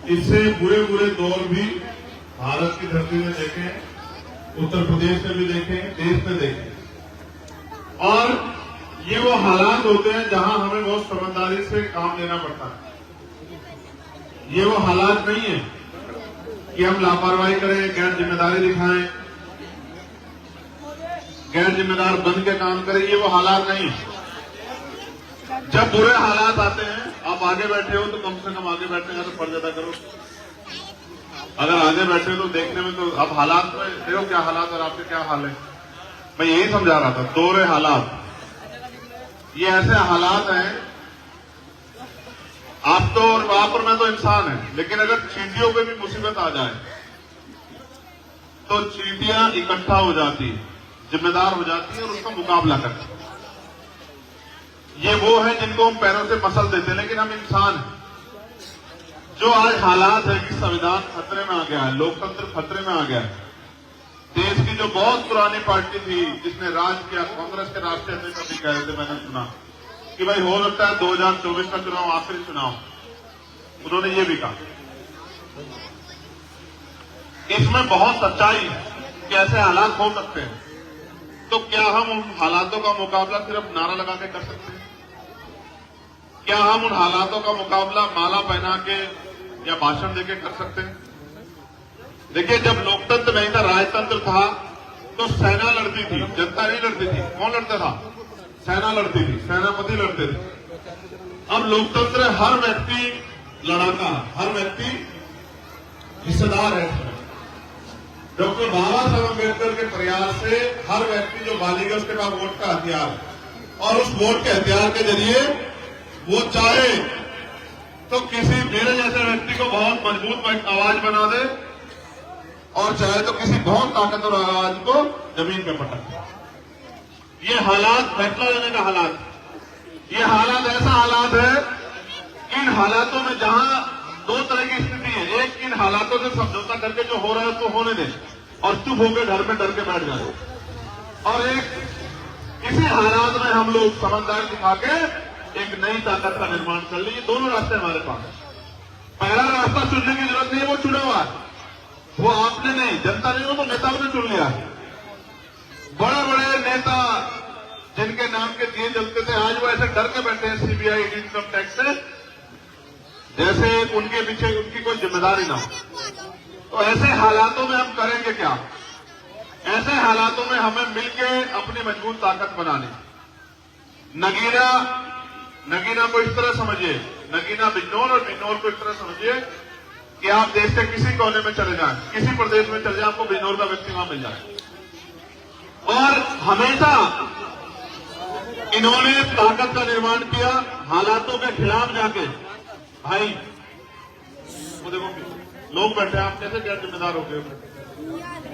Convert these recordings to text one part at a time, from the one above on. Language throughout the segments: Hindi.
इससे बुरे बुरे दौर भी भारत की धरती में देखे, उत्तर प्रदेश में भी देखे, देश में देखे। और ये वो हालात होते हैं जहां हमें बहुत समझदारी से काम लेना पड़ता है। ये वो हालात नहीं है कि हम लापरवाही करें, गैर जिम्मेदारी दिखाएं, गैर जिम्मेदार बन के काम करें। ये वो हालात नहीं है। जब बुरे हालात आते हैं, आप आगे बैठे हो तो कम से कम आगे बैठने का तो फर्ज अदा करो। अगर आगे बैठे हो तो देखने में तो अब हालात में देखो क्या हालात और आपके क्या हाल है। मैं यही समझा रहा था, दोहरे हालात। ये ऐसे हालात हैं, आप तो और वहां पर मैं तो इंसान है, लेकिन अगर चींटियों पे भी मुसीबत आ जाए तो चींटियां इकट्ठा हो जाती है, जिम्मेदार हो जाती है और उसका मुकाबला करती है। ये वो है जिनको हम पैरों से मसल देते हैं, लेकिन हम इंसान हैं। जो आज हालात है कि संविधान खतरे में आ गया है, लोकतंत्र खतरे में आ गया है। देश की जो बहुत पुरानी पार्टी थी जिसने राज किया, कांग्रेस के राष्ट्रीय अध्यक्ष अभी कह रहे थे, मैंने सुना कि भाई हो सकता है 2024 का चुनाव आखिरी चुनाव। उन्होंने ये भी कहा। इसमें बहुत सच्चाई है कि ऐसे हालात हो सकते हैं। तो क्या हम उन हालातों का मुकाबला सिर्फ नारा लगा के कर सकते हैं? क्या हम उन हालातों का मुकाबला माला पहना के या भाषण देके कर सकते हैं? देखिए, जब लोकतंत्र नहीं था, राजतंत्र था, तो सेना लड़ती थी, जनता नहीं लड़ती थी। कौन लड़ता था? सेना लड़ती थी, सेनापति लड़ते थे। अब लोकतंत्र हर व्यक्ति लड़ाका, हर व्यक्ति हिस्सेदार है। डॉक्टर बाबा साहब अम्बेडकर के प्रयास से हर व्यक्ति जो बालिग है उसके पास वोट का हथियार है, और उस वोट के हथियार के जरिए वो चाहे तो किसी मेरे जैसे व्यक्ति को बहुत मजबूत आवाज बना दे, और चाहे तो किसी बहुत ताकतवर आवाज को जमीन पे पटक दे। ये हालात फैसला लेने का हालात, ये हालात ऐसा हालात है। इन हालातों में जहां दो तरह की स्थिति है, एक इन हालातों से समझौता करके जो हो रहा है उसको होने दें और चुप होकर घर में डर के बैठ जाए, और एक इसी हालात में हम लोग समझदारी दिखा के एक नई ताकत का निर्माण कर लीजिए। दोनों रास्ते हमारे पास है। पहला रास्ता चुनने की जरूरत नहीं है, वो चुना हुआ है, वो आपने नहीं, जनता नहीं, वो तो नेताओं ने चुन लिया है। बड़े बड़े नेता जिनके नाम के दिए जलते थे, आज वो ऐसे डर के बैठे हैं सीबीआई, इनकम टैक्स से, जैसे उनके पीछे उनकी कोई जिम्मेदारी ना हो। तो ऐसे हालातों में हम करेंगे क्या? ऐसे हालातों में हमें मिलकर अपनी मजबूत ताकत बनानी। नगीना को इस तरह समझिए, नगीना बिजनौर और बिजनौर को इस तरह समझिए कि आप देश के किसी कोने में चले जाएं, किसी प्रदेश में चले जाएं, आपको बिजनौर का व्यक्ति वहां मिल जाए। और हमेशा इन्होंने ताकत का निर्माण किया हालातों के खिलाफ जाके। भाई वो देखो लोग बैठे, आप कैसे गैर जिम्मेदार हो गए?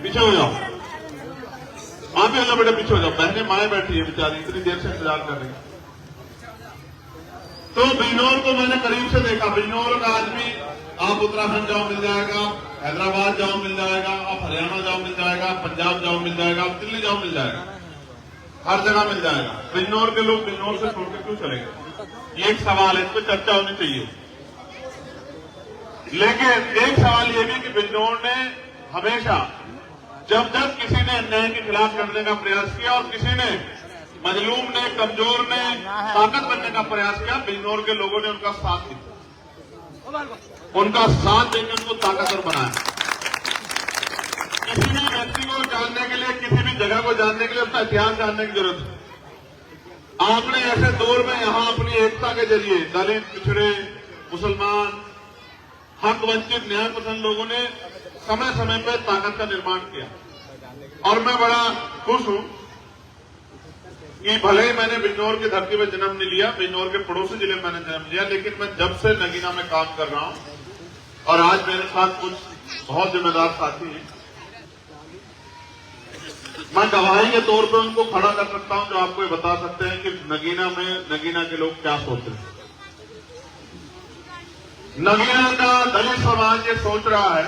पीछे हो जाओ, आप भी अल्लाह बेटा पीछे हो जाओ। बहने माए बैठी है बेचारी, इतनी देर से इंतजार कर रही है। तो बिजनौर को मैंने करीब से देखा। बिजनौर का आदमी, आप उत्तराखंड जाओ मिल जाएगा, हैदराबाद जाओ मिल जाएगा, आप हरियाणा जाओ मिल जाएगा, पंजाब जाओ मिल जाएगा, आप दिल्ली जाओ मिल जाएगा, हर जगह मिल जाएगा। बिजनौर के लोग बिजनौर से छोड़कर क्यों चलेंगे? ये एक सवाल है, इस पर चर्चा होनी चाहिए। लेकिन एक सवाल यह भी कि बिजनौर ने हमेशा जब जब किसी ने अन्याय के खिलाफ लड़ने का प्रयास किया और किसी ने मजलूम ने, कमजोर ने ताकत बनने का प्रयास किया, बिजनौर के लोगों ने उनका साथ दिया, उनका साथ देकर उनको ताकतवर बनाया। किसी भी व्यक्ति को जानने के लिए, किसी भी जगह को जानने के लिए उसका इतिहास जानने की जरूरत है। आपने ऐसे दौर में यहां अपनी एकता के जरिए दलित, पिछड़े, मुसलमान, हक वंचित, न्याय पसंद लोगों ने समय समय पर ताकत का निर्माण किया। और मैं बड़ा खुश हूं कि भले ही मैंने बिजनौर की धरती पर जन्म नहीं लिया, बिजनौर के पड़ोसी जिले में मैंने जन्म लिया, लेकिन मैं जब से नगीना में काम कर रहा हूं और आज मेरे साथ कुछ बहुत जिम्मेदार साथी हैं, मैं गवाही के तौर पे उनको खड़ा कर सकता हूं जो आपको ये बता सकते हैं कि नगीना के लोग क्या सोचते हैं। नगीना का दलित समाज ये सोच रहा है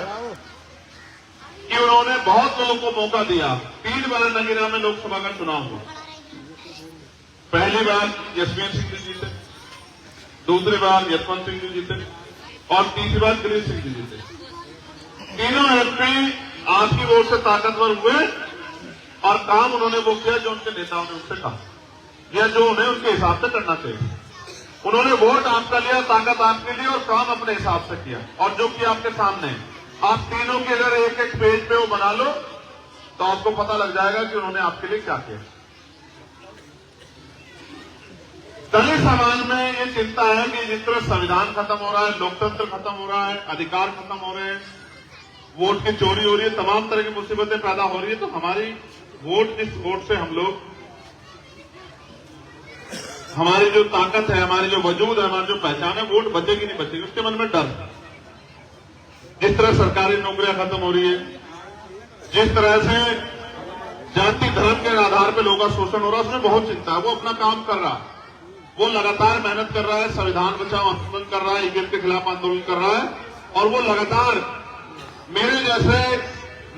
कि उन्होंने बहुत लोगों को मौका दिया। 3 बार नगीना में लोकसभा का चुनाव हुआ। पहली बार जसवीर सिंह जी जीते, दूसरी बार यशवंत सिंह जी जीते, और तीसरी बार दिलीप सिंह जी जीते। तीनों एमपी आपकी वोट से ताकतवर हुए और काम उन्होंने वो किया जो उनके नेताओं ने उनसे कहा, या जो उन्हें उनके हिसाब से करना चाहिए। उन्होंने वोट आपका लिया, ताकत आपके लिए, और काम अपने हिसाब से किया, और जो कि आपके सामने है। आप तीनों के अगर एक एक पेज पे वो बना लो तो आपको पता लग जाएगा कि उन्होंने आपके लिए क्या किया। दलित समाज में ये चिंता है कि जिस तरह संविधान खत्म हो रहा है, लोकतंत्र खत्म हो रहा है, अधिकार खत्म हो रहे हैं, वोट की चोरी हो रही है, तमाम तरह की मुसीबतें पैदा हो रही है, तो हमारी वोट, जिस वोट से हम लोग, हमारी जो ताकत है, हमारी जो वजूद है, हमारी जो पहचान है, वोट बचेगी नहीं बचेगी, उसके मन में डर है। जिस तरह सरकारी नौकरियां खत्म हो रही है, जिस तरह से जाति धर्म के आधार पर लोगों का शोषण हो रहा है, उसमें बहुत चिंता है। वो अपना काम कर रहा है, वो लगातार मेहनत कर रहा है, संविधान बचाओ आंदोलन कर रहा है, ईवीएम के खिलाफ आंदोलन कर रहा है, और वो लगातार मेरे जैसे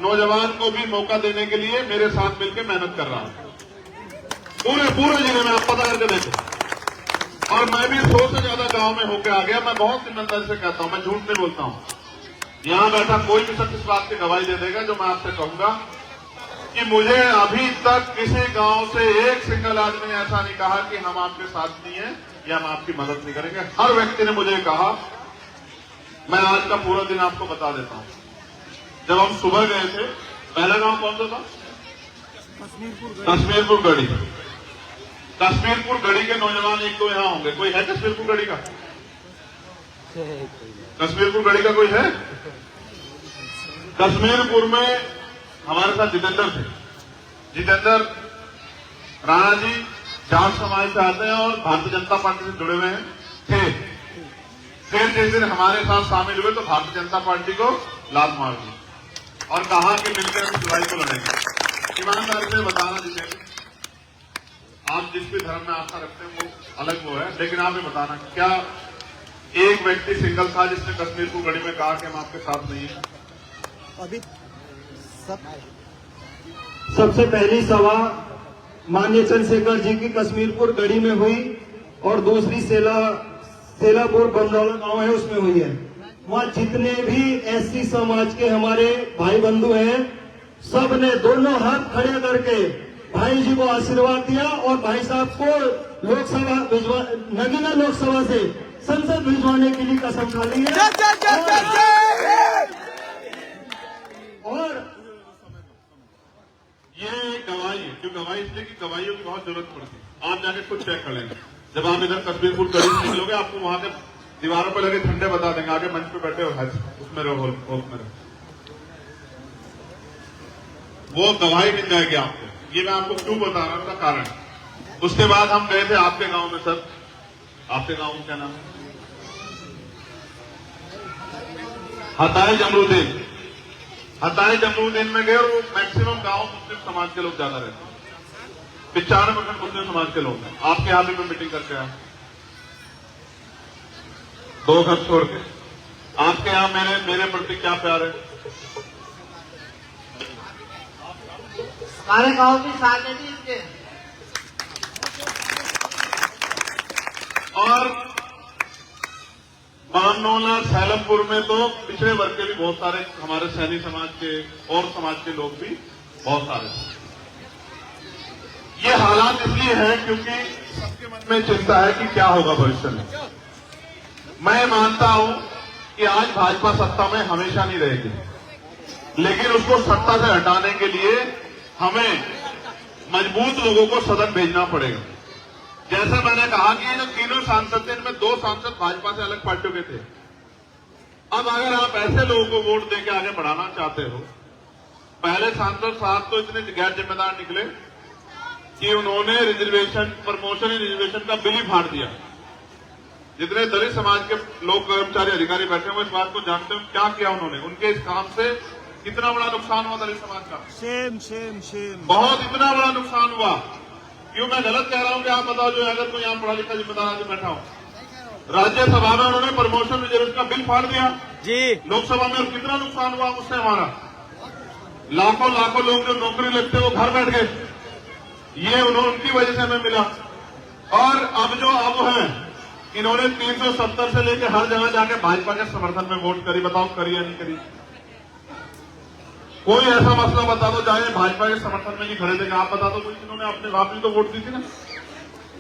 नौजवान को भी मौका देने के लिए मेरे साथ मिलकर मेहनत कर रहा है। पूरे जिले में आप पता करके देखो। और मैं भी 100 से ज्यादा गांव में होकर आ गया। मैं बहुत ईमानदारी से कहता हूं, मैं झूठ नहीं बोलता हूं। यहां बैठा कोई भी शख्स इस बात की गवाही दे देगा जो मैं आपसे कहूंगा कि मुझे अभी तक किसी गांव से एक सिंगल आदमी ने ऐसा नहीं कहा कि हम आपके साथ नहीं है या हम आपकी मदद नहीं करेंगे। हर व्यक्ति ने मुझे कहा। मैं आज का पूरा दिन आपको बता देता हूं। जब हम सुबह गए थे, पहला गांव कौन सा था? कश्मीरपुर गढ़ी। कश्मीरपुर गढ़ी के नौजवान एक तो यहां होंगे। कोई है कश्मीरपुर गढ़ी का? कश्मीरपुर गढ़ी का कोई है? कश्मीरपुर में हमारे साथ जितेंद्र थे। जितेंद्र राणा जी जाट समाज से आते हैं और भारतीय जनता पार्टी से जुड़े हुए हैं थे। फिर जिस दिन हमारे साथ शामिल हुए तो भारतीय जनता पार्टी को लात मार दी और कहा कि मिलकर हम जुलाई को लड़ेंगे। ईमानदारी से बताना जितेंद्र, आप जिस भी धर्म में आस्था रखते हैं वो अलग वो है, लेकिन आप ये बताना क्या एक व्यक्ति सिंगल था जिसने कश्मीरपुर गढ़ी में कहा कि हम आपके साथ नहीं है? अभी सबसे पहली सभा माननीय चंद्रशेखर जी की कश्मीरपुर गढ़ी में हुई और दूसरी सेलापुर बंदौला गांव है उसमें हुई है। वहाँ जितने भी एससी समाज के हमारे भाई बंधु हैं, सब ने दोनों हाथ खड़े करके भाई जी को आशीर्वाद दिया और भाई साहब को लोकसभा नगीना लोकसभा से संसद भिजवाने के लिए कसम खा ली है। और ये गवाही है, क्यों गवाही? इसलिए कि गवाहियों की बहुत जरूरत पड़ती है। आप जाके खुद चेक कर लेंगे। जब आप इधर कश्मीरपुर गढ़ी से निकलोगे, आपको वहां के दीवारों पर लगे झंडे बता देंगे, आगे मंच पे बैठे हो उसमें रहो, में रहो, वो गवाही मिल जाएगी आपको। ये मैं आपको क्यों बता रहा हूं, उसका कारण। उसके बाद हम गए थे आपके गांव में। सर, आपके गांव में क्या नाम है? हताए जमरुद्दीन। हताए जमरुद्दीन में गए और वो मैक्सिमम गांव मुस्लिम समाज के लोग ज्यादा रहते हैं। 95% मुस्लिम समाज के लोग हैं। आपके यहाँ भी मैं मीटिंग करके आया 2 घर छोड़ के। आपके यहाँ मेरे प्रति क्या प्यार है? हमारे गांव की साथ थी इसके। और बामनौला सैलमपुर में तो पिछड़े वर्ग के भी बहुत सारे, हमारे सैनी समाज के और समाज के लोग भी बहुत सारे। ये हालात इसलिए हैं क्योंकि सबके मन में चिंता है कि क्या होगा भविष्य में। मैं मानता हूं कि आज भाजपा सत्ता में हमेशा नहीं रहेगी, लेकिन उसको सत्ता से हटाने के लिए हमें मजबूत लोगों को सदन भेजना पड़ेगा। जैसे मैंने कहा कि ये जो तीनों सांसद थे, इनमें 2 सांसद भाजपा से अलग पार्टियों के थे। अब अगर आप ऐसे लोगों को वोट देकर आगे बढ़ाना चाहते हो, पहले सांसद साहब तो इतने गैर जिम्मेदार निकले कि उन्होंने रिजर्वेशन, प्रमोशन रिजर्वेशन का बिल ही फाड़ दिया। जितने दलित समाज के लोग, कर्मचारी, अधिकारी बैठे हुए इस बात को जानते हैं क्या किया उन्होंने। उनके इस काम से कितना बड़ा नुकसान हुआ दलित समाज का। सेम बहुत इतना बड़ा नुकसान हुआ। क्यों मैं गलत कह रहा हूं कि आप बताओ, जो अगर कोई यहाँ पढ़ा लिखा जिम्मेदार आदमी बैठा हो। राज्यसभा में उन्होंने प्रमोशन रिजर्वेशन का बिल फाड़ दिया जी। लोकसभा में और कितना नुकसान हुआ उससे हमारा। लाखों लोग जो नौकरी लगते वो घर बैठ गए। ये उनकी वजह से हमें मिला। और अब जो है इन्होंने 370 से लेकर हर जगह जाके भाजपा के समर्थन में वोट करी। बताओ करी या नहीं करी? कोई ऐसा मसला बता दो चाहे भाजपा के समर्थन में नहीं खड़े थे। आप बता दो कोई, इन्होंने अपने बाप ने तो वोट दी थी ना।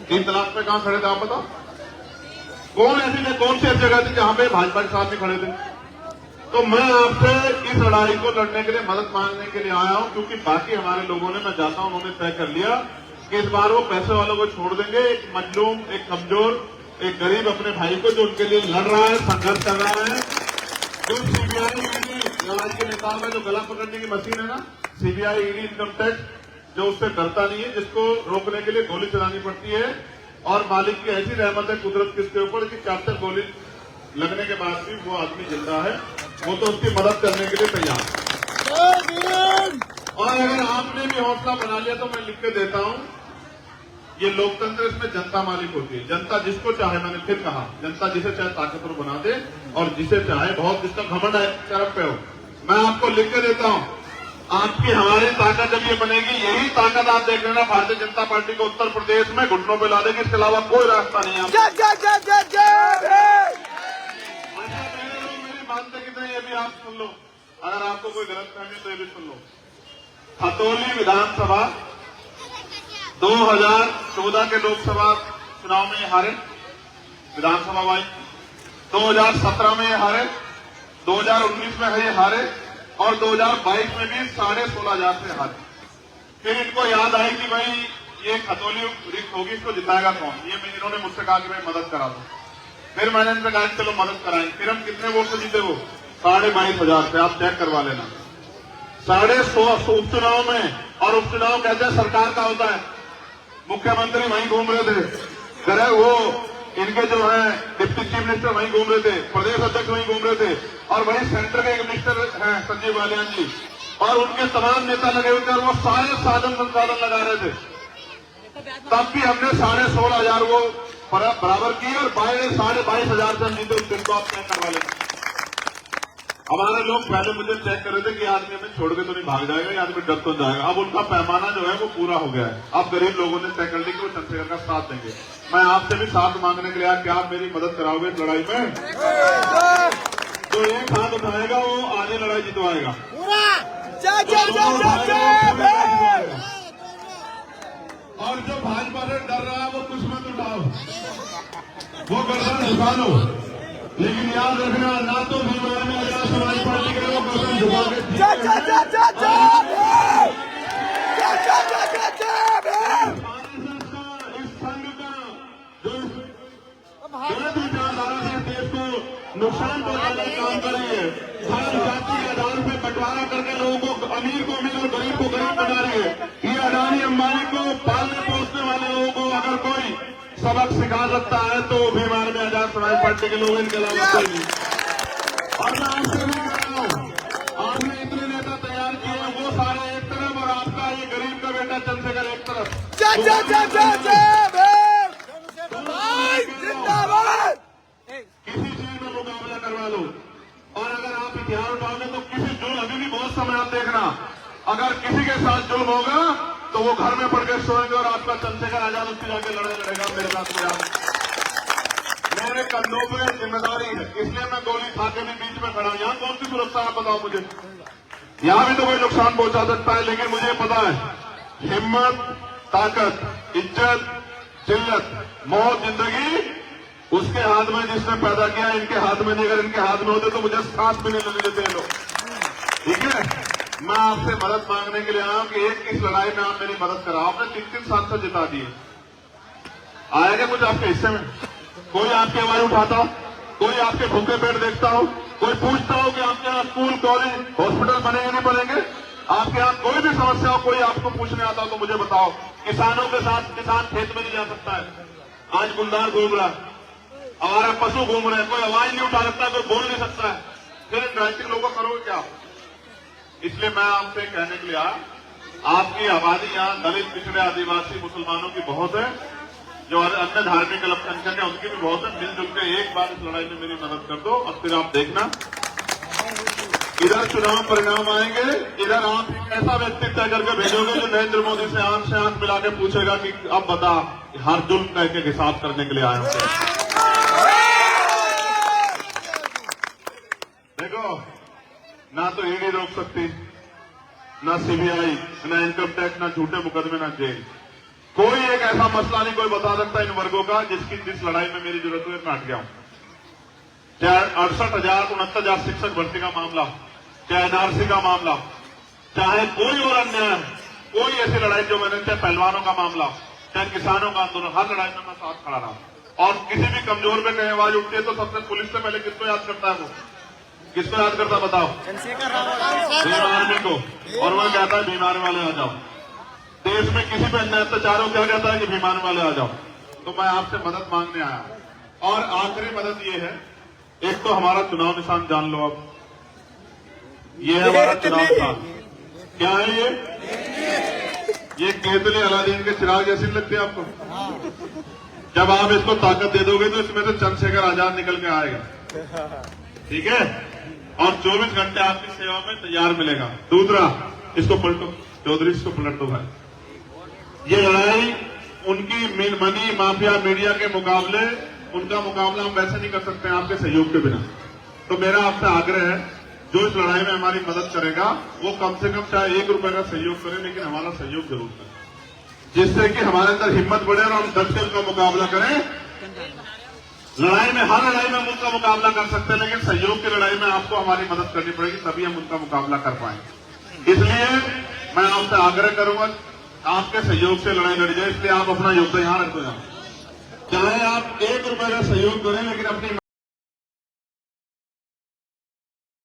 3 तलाक पे कहां खड़े थे आप बताओ? कौन सी ऐसी जगह थी जहां पे भाजपा के साथ नहीं खड़े थे? तो मैं आपसे इस लड़ाई को लड़ने के लिए, मदद मांगने के लिए आया हूं, क्योंकि बाकी हमारे लोगों ने, मैं चाहता हूं, उन्होंने तय कर लिया कि इस बार वो पैसे वालों को छोड़ देंगे। एक मजलूम, एक कमजोर, एक गरीब अपने भाई को जो उनके लिए लड़ रहा है, संघर्ष कर रहा है, जो सीबीआई ईडी लड़ाई के नेता में जो गला पकड़ने की मशीन है ना, सीबीआई ईडी इनकम टैक्स, जो उससे डरता नहीं है, जिसको रोकने के लिए गोली चलानी पड़ती है, और मालिक की ऐसी रहमत है कुदरत किसके ऊपर कि 4 गोली लगने के बाद भी वो आदमी जिंदा है, वो तो उसकी मदद करने के लिए तैयार है। और अगर आपने भी हौसला बना लिया तो मैं लिख के देता हूं, ये लोकतंत्र, इसमें जनता मालिक होती है। जनता जिसको चाहे, मैंने फिर कहा, जनता जिसे चाहे ताकतवर बना दे, और जिसे चाहे, बहुत जिसका घमंड है चरम पे हो, मैं आपको लिख के देता हूं, आपकी हमारी ताकत जब ये बनेगी, यही ताकत आप देख लेना भारतीय जनता पार्टी को उत्तर प्रदेश में घुटनों पे ला देगी। इसके अलावा कोई रास्ता नहीं है। मेरी बात कितने, ये भी आप सुन लो, अगर आपको कोई गलत फहमी तो ये भी सुन लो। खतौली विधानसभा 2014 के लोकसभा चुनाव में हारे, विधानसभा वाइज 2017 में हारे, 2019 में ये हारे, और 2022 में भी 16,500 से हारे। फिर इनको याद आई कि भाई ये खतौली रिक्त होगी, इसको जिताएगा कौन? ये इन्होंने मुझसे कहा कि भाई मदद करा दो। फिर मैंने इनसे कहा चलो मदद कराएं। फिर हम कितने वोट से जीते? वो 22,500 से। आप चेक करवा लेना। 150 उपचुनाव में, और उपचुनाव कहते हैं सरकार का होता है, मुख्यमंत्री वहीं घूम रहे थे, करे वो इनके जो है डिप्टी चीफ मिनिस्टर वहीं घूम रहे थे, प्रदेश अध्यक्ष वहीं घूम रहे थे, और वहीं सेंटर के एक मिनिस्टर हैं संजीव बालियान जी, और उनके तमाम नेता लगे हुए थे, और वो सारे साधन संसाधन लगा रहे थे। तब भी हमने 16,500 वो बराबर की, और 22,500 से हम जीते। उस दिन को आप चेक करवा लेंगे। हमारे लोग पहले मुझे चेक कर रहे थे कि आदमी हमें छोड़ के तो नहीं भाग जाएगा, ये आदमी डर तो जाएगा। अब उनका पैमाना जो है वो पूरा हो गया है। अब गरीब लोगों ने तय कर ली कि वो चंद्रशेखर का साथ देंगे। मैं आपसे भी साथ मांगने के लिए आया, क्या आप मेरी मदद कराओगे इस लड़ाई में? तो एक हाथ उठाएगा वो आगे लड़ाई जितवाएगा। और जो भाजपा से डर रहा है वो कुछ मत उठाओ, वो गर्दन झुका लो, लेकिन याद रखना, ना तो भीमार में आजाद समाज पार्टी के लोग गर्दन झुका के इस संघ का जो गलत विचारधारा से देश को नुकसान पहुंचाने का काम कर रही है, धर्म जाति के आधार पर बंटवारा करके लोगों को अमीर और गरीब को गरीब बना रही है। ये अडानी अंबानी को पालने पोसने वाले लोगों को अगर कोई सबक सिखा सकता है तो भीमार में आजाद समाज पार्टी के लोग, इनके अलावा कोई नहीं। और मैं आपसे भी कह रहा हूं, आपने इतने नेता तैयार किए हैं, वो सारे एक तरफ, और आपका ये गरीब का बेटा चंद्रशेखर एक तरफ। किसी चीज में मुकाबला करवा लो, और अगर आप हथियार उठाओगे तो किसी जुल्म, अभी भी बहुत समय आप देखना, अगर किसी के साथ जुल्म होगा तो वो घर में पड़ के सोएंगे, और आपका चंद्रशेखर आजाद उसकी जाके लड़ाई लड़ेगा मेरे साथ। मेरे कंधों पे जिम्मेदारी है, इसलिए मैं गोली खा के भी बीच में खड़ा हूं। यहाँ कौन सी सुरक्षा आप बताओ मुझे? यहाँ भी तो कोई नुकसान पहुंचा सकता है, लेकिन मुझे पता है हिम्मत, ताकत, इज्जत, जिल्लत, मौत, जिंदगी उसके हाथ में जिसने पैदा किया, इनके हाथ में नहीं। अगर इनके हाथ में होते तो मुझे सांस भी नहीं लेने देते लोग। ठीक है, मैं आपसे मदद मांगने के लिए आया हूं कि एक इस लड़ाई में आप मेरी मदद कराओ। आपने 3 सांसद जिता दिए, आएगा कुछ आपके हिस्से में? कोई आपकी आवाज उठाता, कोई आपके भूखे पेट देखता हो, कोई पूछता हो कि आपके यहाँ स्कूल, कॉलेज, हॉस्पिटल बनेंगे नहीं बनेंगे? आपके यहाँ कोई भी समस्या हो, कोई आपको पूछने आता हो तो मुझे बताओ। किसानों के साथ किसान खेत में नहीं जा सकता है, आज गुलदार घूम रहा है, हमारा पशु घूम रहे हैं, कोई आवाज नहीं उठा सकता, कोई बोल नहीं सकता है। फिर इन राजनीतिक लोगों को करोगे क्या? इसलिए मैं आपसे कहने के लिए आया, आपकी आबादी यहाँ दलित, पिछड़े, आदिवासी, मुसलमानों की बहुत है, जो अन्य धार्मिक अल्पसंख्यक है उनकी भी बहुत है। मिलजुल के एक बार इस लड़ाई में मेरी मदद कर दो, और फिर आप देखना इधर चुनाव परिणाम आएंगे, इधर आप ऐसा व्यक्ति तय करके भेजोगे जो नरेंद्र मोदी से आंख मिला के पूछेगा कि अब बता, हर जुल्म का एक हिसाब करने के लिए आए होंगे। देखो, ना तो ईडी रोक सकती, ना सीबीआई, ना इनकम टैक्स, ना झूठे मुकदमे, ना जेल। कोई एक ऐसा मसला नहीं कोई बता सकता इन वर्गों का जिस लड़ाई में मेरी जरूरत हुई मैं हट गया हूं। चाहे 68,000 शिक्षक भर्ती का मामला, चाहे एनआरसी का मामला, चाहे कोई और अन्याय, कोई ऐसी लड़ाई जो मैंने, चाहे पहलवानों का मामला, चाहे किसानों का आंदोलन, हर लड़ाई में मैं साथ खड़ा रहा। और किसी भी कमजोर पे कहीं आवाज उठती है तो सबसे पुलिस से पहले किसको याद करता है? वो किसको याद करता बताओ? भीम आर्मी को। और वह कहता है भीम आर्मी वाले आ जाओ। देश में किसी पे अन्याय अत्याचार हो क्या कहता है कि भीम आर्मी वाले आ जाओ। तो मैं आपसे मदद मांगने आया। और आखिरी मदद ये है, एक तो हमारा चुनाव निशान जान लो। अब ये है हमारा चुनाव निशान। क्या है ये केतली अलादीन के चिराग जैसी लगती है आपको? जब आप इसको ताकत दे दोगे तो इसमें से चंद्रशेखर आजाद निकल के आएगा। ठीक है? और 24 घंटे आपकी सेवा में तैयार मिलेगा। दूसरा, इसको पलटो चौधरी, इसको पलट दो भाई। ये लड़ाई उनकी मनी माफिया मीडिया के मुकाबले, उनका मुकाबला हम वैसे नहीं कर सकते हैं आपके सहयोग के बिना। तो मेरा आपसे आग्रह है, जो इस लड़ाई में हमारी मदद करेगा वो कम से कम चाहे 1 रुपए का सहयोग करे, लेकिन हमारा सहयोग जरूर करे, जिससे कि हमारे अंदर हिम्मत बढ़े और हम डट के उनका मुकाबला करें। लड़ाई में, हर लड़ाई में हम उनका मुकाबला कर सकते हैं, लेकिन सहयोग की लड़ाई में आपको हमारी मदद करनी पड़ेगी, तभी हम उनका मुकाबला कर पाएंगे। इसलिए मैं आपसे आग्रह करूंगा, आपके सहयोग से लड़ाई लड़ी जाए, इसलिए आप अपना योगदान यहां रखो। चाहे आप 1 रुपए का सहयोग करें, लेकिन अपनी